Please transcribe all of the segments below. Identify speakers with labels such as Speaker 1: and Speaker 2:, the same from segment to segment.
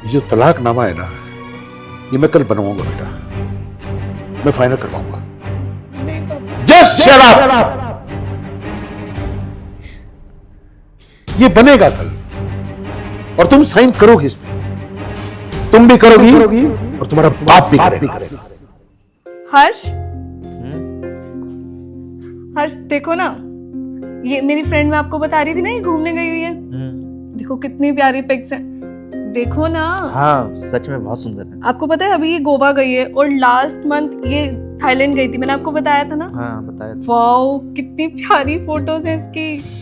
Speaker 1: ये जो तलाकनामा है ना, ये मैं कल बनवाऊंगा बेटा, मैं फाइनल करवाऊंगा।
Speaker 2: नहीं पापा।
Speaker 1: Just shut up. ये बनेगा कल और तुम साइन करोगी इसमें, तुम भी करोगी और तुम्हारा बाप भी करेगा।
Speaker 2: हर्ष, हर्ष देखो ना, ये मेरी फ्रेंड मैं आपको बता रही थी ना, ये घूमने गई हुई है। देखो कितनी प्यारी पिक्स हैं, देखो ना।
Speaker 3: हाँ सच में बहुत सुंदर है।
Speaker 2: आपको पता है अभी ये गोवा गई है और लास्ट मंथ ये थाईलैंड गई थी, मैंने आपको बताया था ना।
Speaker 3: हाँ बताया था।
Speaker 2: वाओ कितनी प्यारी फोटोज हैं इसकी।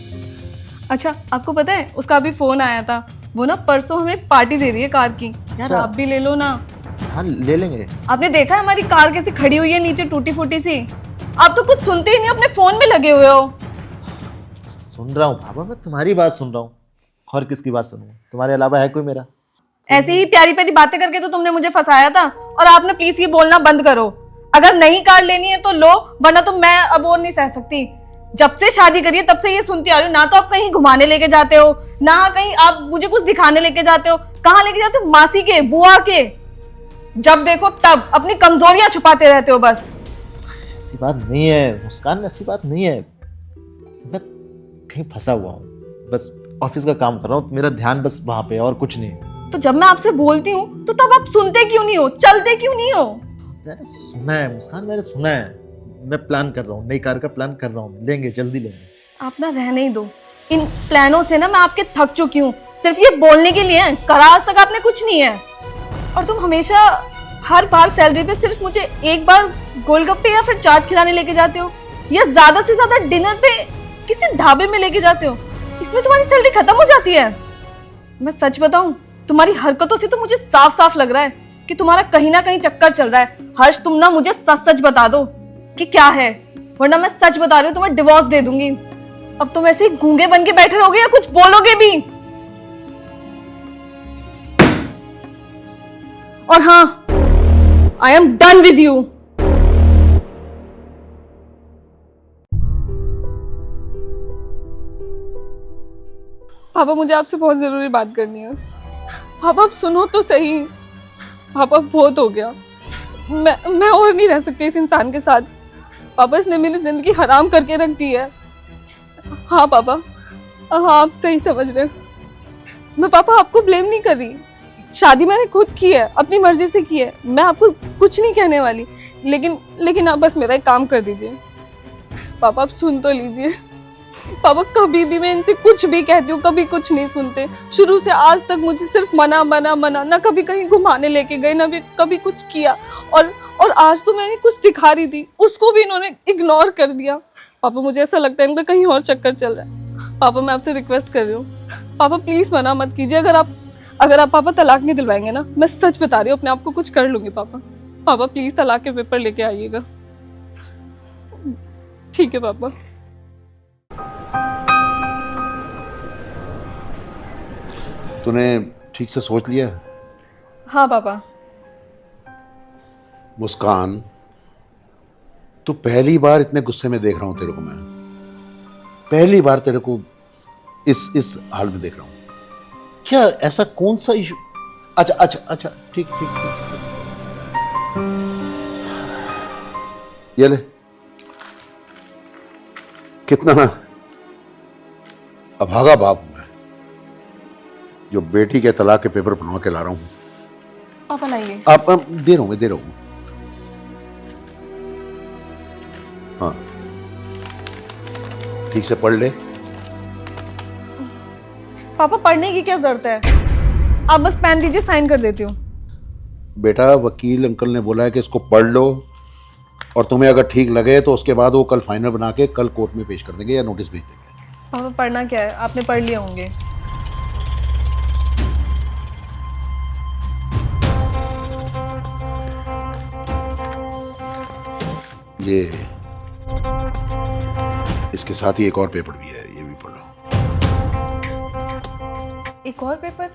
Speaker 2: अच्छा आपको पता है उसका अभी फोन आया था, वो ना परसों हमें पार्टी दे रही है कार की। यार
Speaker 3: अच्छा।
Speaker 2: आप भी ले लो ना।
Speaker 3: हाँ ले लेंगे।
Speaker 2: आपने देखा है हमारी कार कैसी खड़ी हुई है नीचे टूटी फूटी सी। आप तो कुछ सुनते ही नहीं, अपने फोन में लगे हुए हो।
Speaker 3: सुन रहा हूँ पापा, मैं तुम्हारी बात सुन रहा हूँ, और किसकी बात सुनूं? तुम्हारे अलावा है कोई मेरा?
Speaker 2: ऐसी ही प्यारी प्यारी बातें करके तो तुमने मुझे फंसाया था। और आप ना प्लीज ये बोलना बंद करो, अगर नहीं कार लेनी है तो लो, वरना तो मैं अब और नहीं सह सकती। जब से शादी करी है तब से ये सुनती आ रही हूँ, ना तो आप कहीं घुमाने लेके जाते हो, ना कहीं आप मुझे कुछ दिखाने लेके जाते हो। कहाँ लेके जाते हो? मासी के, बुआ के, जब देखो तब अपनी कमजोरियां छुपाते रहते हो बस।
Speaker 3: ऐसी बात नहीं है मुस्कान, ऐसी बात नहीं है। मैं कहीं फंसा हुआ हूँ, बस ऑफिस का काम कर रहा हूँ, मेरा ध्यान बस वहां पे, और कुछ नहीं।
Speaker 2: तो जब मैं आपसे बोलती हूँ तो तब आप सुनते क्यों नहीं हो, चलते क्यों नहीं हो?
Speaker 3: मैंने सुना है मुस्कान, मैंने सुना है। मैं प्लान कर रहा हूँ, नई कार का प्लान कर रहा हूँ, लेंगे, जल्दी लेंगे।
Speaker 2: आप ना रहने ही दो, इन प्लानों से ना मैं आपके थक चुकी हूँ। सिर्फ ये बोलने के लिए करा आज तक आपने कुछ नहीं है। और तुम हमेशा हर बार सैलरी पे सिर्फ मुझे एक बार गोलगप्पे या फिर चाट खिलाने लेके जाते हो, या ज्यादा से ज्यादा डिनर पे किसी ढाबे में लेके जाते हो। इसमें तुम्हारी सैलरी खत्म हो जाती है। मैं सच बताऊं, तुम्हारी हरकतों से तो मुझे साफ साफ लग रहा है कि तुम्हारा कहीं ना कहीं चक्कर चल रहा है। हर्ष तुम ना मुझे सच सच बता दो कि क्या है, वरना मैं सच बता रही हूँ तुम्हें डिवोर्स दे दूंगी। अब तुम ऐसे ही गूंगे बन के बैठे रहोगे या कुछ बोलोगे भी? और हाँ, I am done with you. पापा मुझे आपसे बहुत जरूरी बात करनी है। पापा आप सुनो तो सही। पापा बहुत हो गया, मैं और नहीं रह सकती इस इंसान के साथ। पापा इसने मेरी जिंदगी हराम करके रख दी है। हाँ पापा, हाँ आप सही समझ रहे हो। मैं पापा आपको ब्लेम नहीं कर रही, शादी मैंने खुद की है, अपनी मर्जी से की है, मैं आपको कुछ नहीं कहने वाली। लेकिन आप बस मेरा एक काम कर दीजिए। पापा आप सुन तो लीजिए। पापा कभी भी मैं इनसे कुछ भी कहती हूँ, कभी कुछ नहीं सुनते। शुरू से आज तक मुझे सिर्फ मना मना मना, ना कभी कहीं घुमाने लेके गए, ना भी कभी कुछ किया। और आज तो मैंने कुछ दिखा रही थी, उसको भी इन्होंने इग्नोर कर दिया। पापा मुझे ऐसा लगता है इनका कहीं और चक्कर चल रहा है। पापा मैं आपसे रिक्वेस्ट कर रही हूँ, पापा प्लीज मना मत कीजिए। अगर आप पापा तलाक नहीं दिलवाएंगे ना, मैं सच बता रही हूँ अपने आप को कुछ कर लूंगी। पापा प्लीज तलाक के पेपर लेके आइएगा। ठीक है पापा।
Speaker 1: तूने ठीक से सोच लिया?
Speaker 2: हाँ पापा।
Speaker 1: मुस्कान, तू पहली बार इतने गुस्से में देख रहा हूं तेरे को। मैं पहली बार तेरे को इस हाल में देख रहा हूं। क्या ऐसा कौन सा इशू? अच्छा अच्छा अच्छा, ठीक ठीक ठीक। ये ले, कितना अभागा बाप हूं मैं, जो बेटी के तलाक के पेपर बनवा के ला रहा हूं।
Speaker 2: पापा लाइए।
Speaker 1: आप दे रहा हूं। हाँ ठीक से पढ़ ले।
Speaker 2: पापा पढ़ने की क्या जरूरत है, आप बस पेन दीजिए, साइन कर देती हूँ।
Speaker 1: बेटा वकील अंकल ने बोला है कि इसको पढ़ लो, और तुम्हें अगर ठीक लगे तो उसके बाद वो कल फाइनल बना के कल कोर्ट में पेश कर देंगे या नोटिस भेज देंगे।
Speaker 2: पापा पढ़ना क्या है, आपने पढ़ लिए होंगे।
Speaker 1: ये इसके साथ ही एक और पेपर भी है, ये भी पढ़ लो।
Speaker 2: एक और पेपर?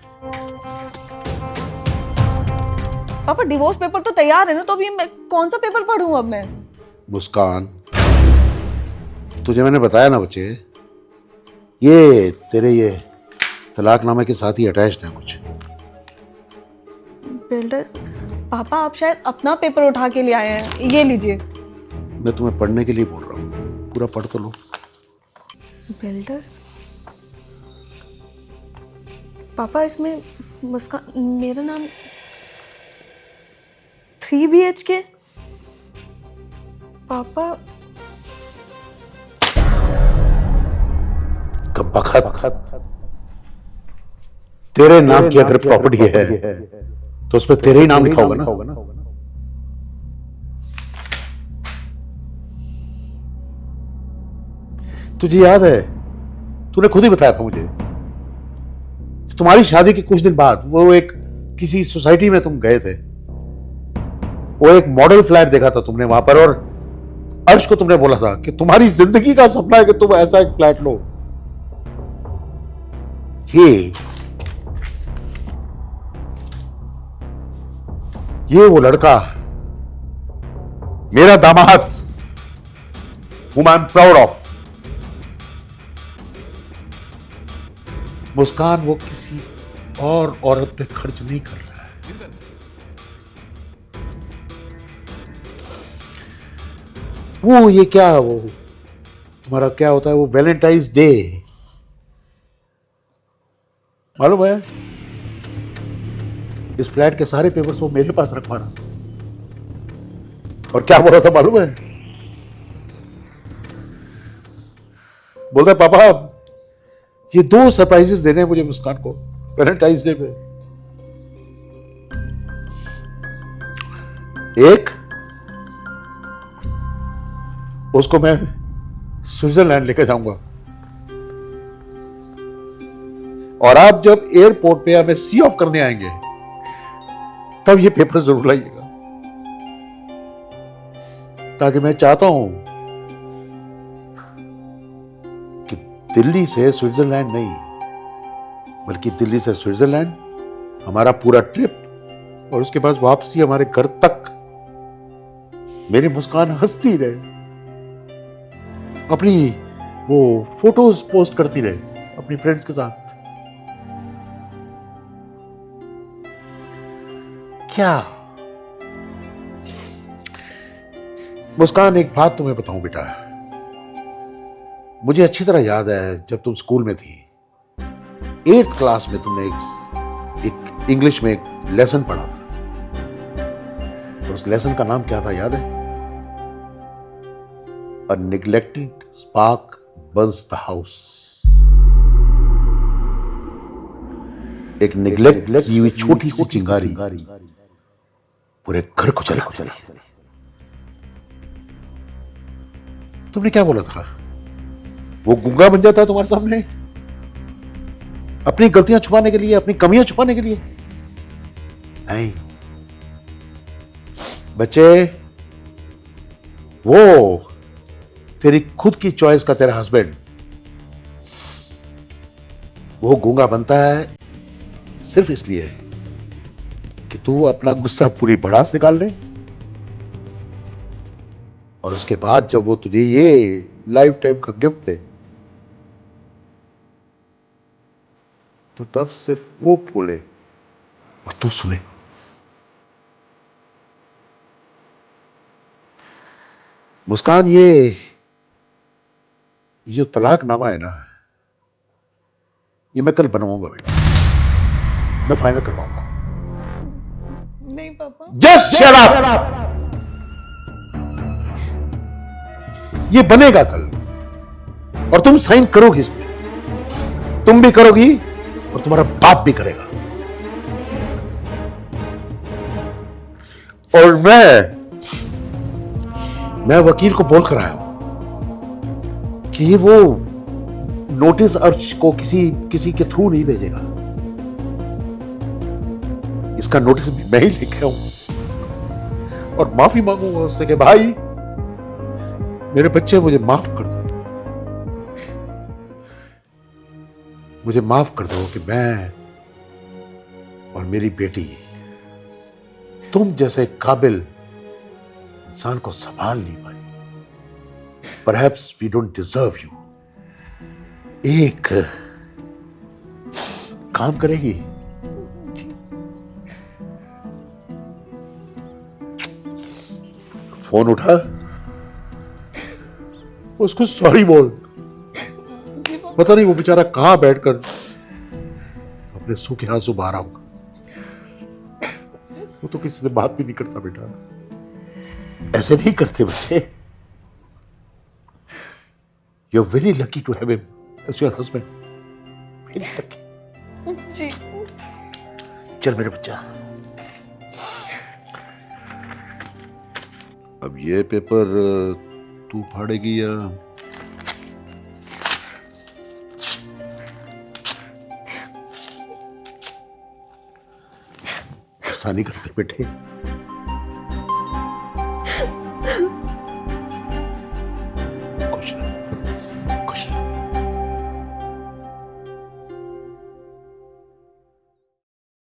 Speaker 2: पापा डिवोर्स पेपर तो तैयार है ना, तो अभी मैं कौन सा पेपर पढ़ूं अब मैं?
Speaker 1: मुस्कान, तुझे मैंने बताया ना बच्चे, ये तेरे ये तलाकनामे के साथ ही अटैच्ड है कुछ।
Speaker 2: बिल्डर्स, पापा आप शायद अपना पेपर उठा के ले आए हैं, ये लीजिए।
Speaker 1: मैं तुम्हें पढ़ने के लिए बोल रहा हूँ, पूरा पढ़ तो लो।
Speaker 2: बिल्डर्स, पापा इसमें मुस्कान, मेरा नाम 3 BHK। पापा
Speaker 1: कमबख्त, तेरे नाम की अगर प्रॉपर्टी है तो उस पर तेरे ही नाम लिखा होगा ना। तुझे याद है, तूने खुद ही बताया था मुझे, तुम्हारी शादी के कुछ दिन बाद वो एक किसी सोसाइटी में तुम गए थे, वो एक मॉडल फ्लैट देखा था तुमने वहां पर, और अर्श को तुमने बोला था कि तुम्हारी जिंदगी का सपना है कि तुम ऐसा एक फ्लैट लो। ये वो लड़का, मेरा दामाद, whom I'm proud of। मुस्कान वो किसी और औरत पे खर्च नहीं कर रहा है। वो ये क्या, वो तुम्हारा क्या होता है, वो वैलेंटाइंस डे मालूम है, इस फ्लैट के सारे पेपर्स वो मेरे पास रखवा रहा। और क्या बोल रहा था मालूम है, बोलता है पापा ये 2 सरप्राइजेस देने हैं मुझे मुस्कान को वैलेंटाइंस डे पे। एक, उसको मैं स्विट्जरलैंड लेकर जाऊंगा, और आप जब एयरपोर्ट पे हमें सी ऑफ करने आएंगे तब ये पेपर जरूर लाइएगा, ताकि मैं चाहता हूं कि दिल्ली से स्विट्जरलैंड नहीं, बल्कि दिल्ली से स्विट्जरलैंड हमारा पूरा ट्रिप, और उसके बाद वापसी हमारे घर तक मेरी मुस्कान हंसती रहे, अपनी वो फोटोज पोस्ट करती रहे अपनी फ्रेंड्स के साथ। क्या मुस्कान, एक बात तुम्हें बताऊं बेटा, मुझे अच्छी तरह याद है जब तुम स्कूल में थी, 8th क्लास में तुमने एक इंग्लिश में एक लेसन पढ़ा था, और उस लेसन का नाम क्या था याद है? A neglected spark burns the house। एक निगलेक्ट की हुई छोटी सी चिंगारी पूरे घर को जला देती है। तुमने क्या बोला था, वो गूंगा बन जाता है तुम्हारे सामने अपनी गलतियां छुपाने के लिए, अपनी कमियां छुपाने के लिए? नहीं बच्चे, वो तेरी खुद की चॉइस का तेरा हस्बैंड, वो गूंगा बनता है सिर्फ इसलिए कि तू अपना गुस्सा पूरी भड़ास निकाल ले, और उसके बाद जब वो तुझे ये लाइफ टाइम का गिफ्ट दे तो तब सिर्फ वो बोले और तू सुने। मुस्कान, ये जो तलाकनामा है ना, ये मैं कल बनवाऊंगा बेटा, मैं फाइनल करवाऊंगा।
Speaker 2: नहीं पापा।
Speaker 1: Just shut up. ये बनेगा कल, और तुम साइन करोगी इसमें, तुम भी करोगी और तुम्हारा बाप भी करेगा। और मैं वकील को बोल कर आया हूं कि ये वो नोटिस अर्ज को किसी के थ्रू नहीं भेजेगा, इसका नोटिस भी मैं ही लिखा हूं, और माफी मांगूंगा उससे कि भाई मेरे बच्चे मुझे माफ कर दो, मुझे माफ कर दो कि मैं और मेरी बेटी तुम जैसे काबिल इंसान को संभाल नहीं पाई। Perhaps we don't deserve you. एक काम करेगी? फोन उठा, उसको सॉरी बोल।
Speaker 2: जी पापा।
Speaker 1: पता नहीं वो बेचारा कहां बैठकर अपने सूखे आंसू बहा रहा होगा। वो तो किसी से बात भी नहीं करता बेटा, ऐसे नहीं करते बच्चे। You are very lucky to have him as your husband, very lucky.
Speaker 2: जी
Speaker 1: चल मेरे बच्चा, अब ये पेपर तू फाड़ेगी या ऐसा नहीं करते बेटे।